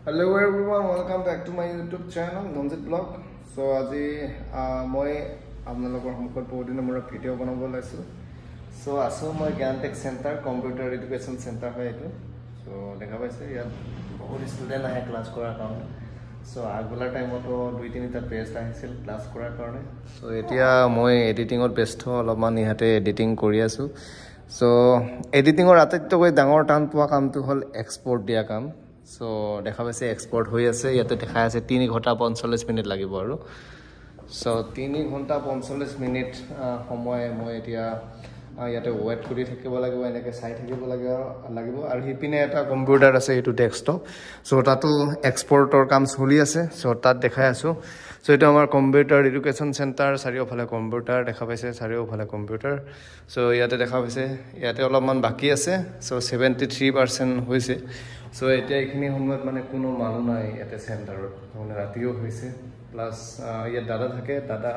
Hello everyone, welcome back to my YouTube channel Namjit Blog. So আজি মই আপোনালোকৰ সন্মুখত বহুত দিনৰ মূৰত ভিডিঅ' বনাব লৈছো। So আছো মই জ্ঞানটেক চেণ্টাৰ কম্পিউটাৰ এডুকেশ্যন চেণ্টাৰ হয় এইটো। So দেখা পাইছে ইয়াত বহুত ষ্টুডেণ্ট আহে ক্লাছ কৰাৰ কাৰণে। So আগলা টাইমতো 2-3টা পেষ্ট আহিছিল ক্লাছ কৰাৰ কাৰণে। So এতিয়া মই এডিটিঙত ব্যস্ত অলপমান ইহাতে এডিটিং কৰি আছো। So এডিটিঙৰ আটাইতকৈ ডাঙৰ টান পোৱা কামটো হ'ল এক্সপোৰ্ট দিয়া কাম। So দেখা পাইছে এক্সপোর্ট হৈ আছে ইয়াতে দেখা আছে 3 ঘণ্টা 45 মিনিট লাগিব আৰু সো 3 ঘণ্টা 45 মিনিট সময় মই এতিয়া ইয়াতে ওয়েট কৰি থাকিব লাগিব এনেকৈ চাই থাকিব লাগিব আৰু হিপিনে এটা কম্পিউটাৰ আছে এটো ডেস্কটপ সো তাতো এক্সপোৰ্টৰ কাম চলি আছে সো তাত দেখাই আছো সো এটা আমাৰ কম্পিউটাৰ এডুকেশ্যন চেণ্টাৰ চাৰিওফালে কম্পিউটাৰ দেখা পাইছে চাৰিওফালে কম্পিউটাৰ সো ইয়াতে দেখা পাইছে ইয়াতে অলপমান বাকি আছে সো 73% হৈছে সো এতিয়া এখিনি সময়ত মানে কোনো মানুহ নাই ইয়াতে চেণ্টাৰত মানে ৰাতিও হৈছে প্লাস ইয়াত দাদা থাকে দাদা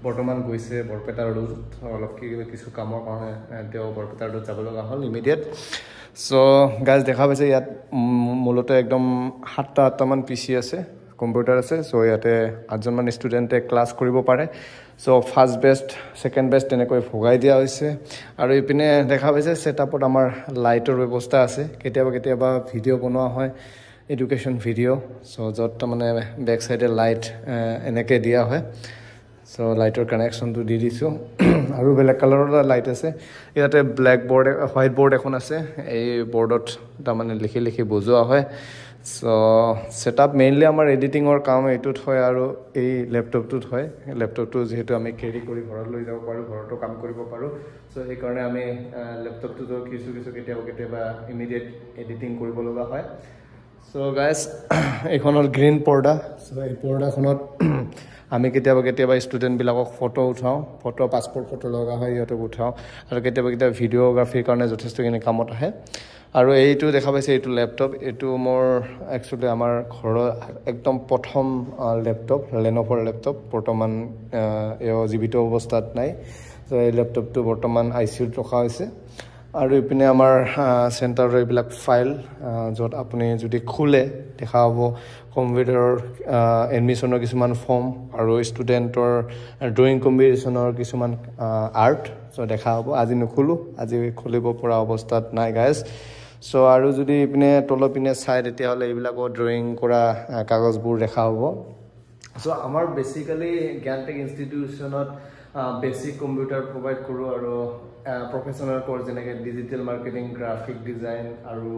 বৰ্তমান গৈছে বৰপেটা ৰোড অলপ কিছু কামৰ কাৰণে তেওঁ বৰপেটা ৰোড যাব লগা হ'ল ইমিডিয়েট সো গাইজ দেখা পাইছে ইয়াত মূলতে একদম 7টা মান পিসি আছে কম্পিউটাৰ আছে সো ইয়াতে 8জন মান ষ্টুডেন্টে ক্লাছ কৰিব পাৰে so first best second best তেনেকৈ ভগাই দিয়া হৈছে আৰু ইপিনে দেখা পাইছে সেটআপত আমাৰ লাইটৰ ব্যৱস্থা আছে কেতিয়াবা ভিডিও বনোৱা হয় এডুকেশ্যন ভিডিও সো যত মানে বেক সাইডে লাইট এনেকে দিয়া হয় সো লাইটৰ কানেকশনটো দি দিছো আৰু বেলেগ কালাৰৰ লাইট আছে ইয়াতে ব্ল্যাক বোৰ্ড হোৱাইট বোৰ্ড এখন আছে এই বোৰ্ডত তা মানে লিখি বুজোৱা হয় সো সেটআপ মেইনলি আমাৰ এডিটিংৰ কাম এটুত হয় আৰু এই ল্যাপটপটোত হয় ল্যাপটপটো যেহেতু আমি ক্যাৰি কৰি ঘৰত লৈ যাব পাৰো ঘৰতো কাম কৰিব পাৰো সো এই কাৰণে আমি ল্যাপটপটো কিছু কেতিয়াবা ইমিডিয়েট এডিটিং কৰিব লগা হয় সো গাইস এখনৰ গ্ৰীন পৰ্দা সো এই পৰ্দাখনত আমি কেতিয়াবা ষ্টুডেন্ট বিলাকক ফটো উঠাও ফটো পাসপোৰ্ট ফটো লগা হয় ইয়াতে উঠাও আৰু কেতিয়াবা ভিডিওগ্ৰাফিৰ কাৰণে যথেষ্টখিনি কামত আহে আৰু এইটো দেখা পাইছে এইটো ল্যাপটপ এইটো মোৰ একচুয়ালি আমাৰ ঘৰৰ একদম প্ৰথম ল্যাপটপ লেনোভৰ ল্যাপটপ বৰ্তমান এও জীৱিত অৱস্থাত নাই সো এই ল্যাপটপটো বৰ্তমান আইসিউত ৰখা হৈছে আৰু ইপিনে আমাৰ চেণ্টাৰৰ এইবিলাক ফাইল যত আপুনি যদি খুলে দেখা হ'ব কম্পিউটাৰৰ এডমিশনৰ কিছুমান ফৰ্ম আৰু ষ্টুডেন্টৰ ড্ৰয়িং কম্পিটিশনৰ কিছুমান আৰ্ট সো দেখা হ'ব আজি নখুলো আজি খুলিব পৰা অৱস্থাত নাই গাইজ সো আৰু যদি ইপিনে তলপিনে চাই তেতিয়া হলে এইবিলাকো ড্ৰয়িং কৰা কাগজবোৰ দেখা হ'ব সো আমাৰ বেসিক্যালি জ্ঞানটেক ইনষ্টিটিউচনত বেসিক কম্পিউটাৰ প্ৰভাইড কৰো আৰু প্ৰফেশনাল কোৰ্স যেনেকৈ ডিজিটেল মাৰ্কেটিং গ্ৰাফিক ডিজাইন আৰু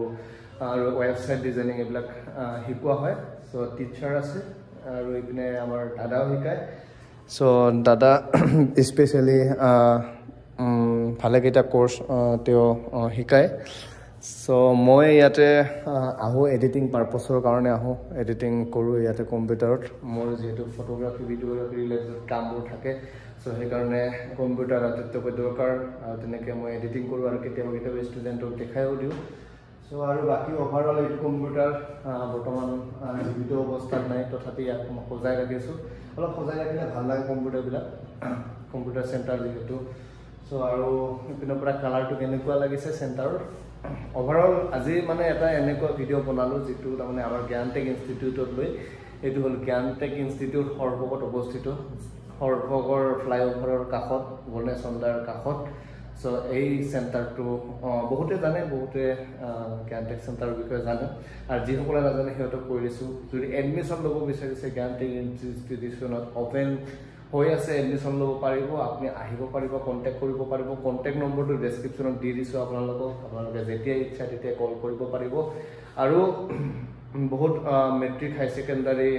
ওয়েবসাইট ডিজাইনিং এইবিলাক শিকোৱা হয় সো টিচাৰ আছে আৰু ইপিনে আমাৰ দাদাও শিকায় সো দাদা স্পেশালি ভালে কেইটা কোৰ্স তেওঁ শিকায় সো মই ইয়াতে আহো এডিটিং পাৰপাসৰ কাৰণে আহো এডিটিং কৰো ইয়াতে কম্পিউটাৰত মোৰ যেহেতু ফটোগ্ৰাফি ভিডিওগ্ৰাফি ৰিলেটেড কামবোৰ থাকে সো সেই কাৰণে কম্পিউটাৰ আটাইতকৈ দৰকাৰ আৰু তেনেকৈ মই এডিটিং কৰো আৰু কেতিয়াবা ষ্টুডেন্টক দেখাইও দিও সো আৰু বাকি ওভাৰঅল এই কম্পিউটাৰ বৰ্তমান জীৱিত অৱস্থাত নাই তথাপি ইয়াক মই সজাই ৰাখিছো অলপ সজাই ৰাখিলে ভাল লাগে কম্পিউটাৰবিলাক কম্পিউটাৰ চেণ্টাৰ যেহেতু সো আৰু ইপিনৰ পৰা কালাৰটো কেনেকুৱা লাগিছে চেণ্টাৰৰ ওভাৰঅল আজি মানে এটা এনেকুৱা ভিডিও বনালো যেটো মানে আমাৰ জ্ঞানটেক ইনষ্টিটিউটত লৈ এটো হল জ্ঞানটেক ইনষ্টিটিউট সৰভগত অৱস্থিত সৰভগৰ ফ্লাইওভাৰৰ কাষত গণেশন্দাৰ কাষত সো এই চেণ্টাৰটো বহুতে জানে বহুতে জ্ঞানটেক চেণ্টাৰৰ বিষয়ে জানে আৰু যিসকলে নাজানে সিহঁতক কৈ দিছো যদি এডমিশন ল'ব বিচাৰিছে জ্ঞানটেক ইনষ্টিটিউচনত ওপেন হৈ আছে এডমিশন ল'ব পাৰিব আপুনি আহিব পাৰিব কন্টাক্ট কৰিব পাৰিব কন্টাক্ট নম্বৰটো ডেসক্ৰিপচনত দি দিছো আপোনালোকে যেতিয়া ইচ্ছা তেতিয়া কল কৰিব পাৰিব আৰু বহুত মেট্ৰিক হাই সেকেন্ডাৰী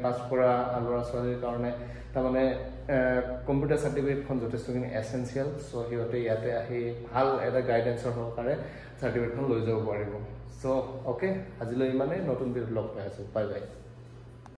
পাস কৰা ল'ৰা ছোৱালীৰ কাৰণে তাৰমানে কম্পিউটাৰ সাৰ্টিফিকেটখন যথেষ্টখিনি এসেনশিয়াল সো হিহঁতে ইয়াতে আহি ভাল এটা গাইডেন্সৰ সহকাৰে সাৰ্টিফিকেটখন লৈ যাব পাৰিব সো ওকে আজিলৈ ইমানে নতুন ভিডিঅ' লগ পাই আছো বাই বাই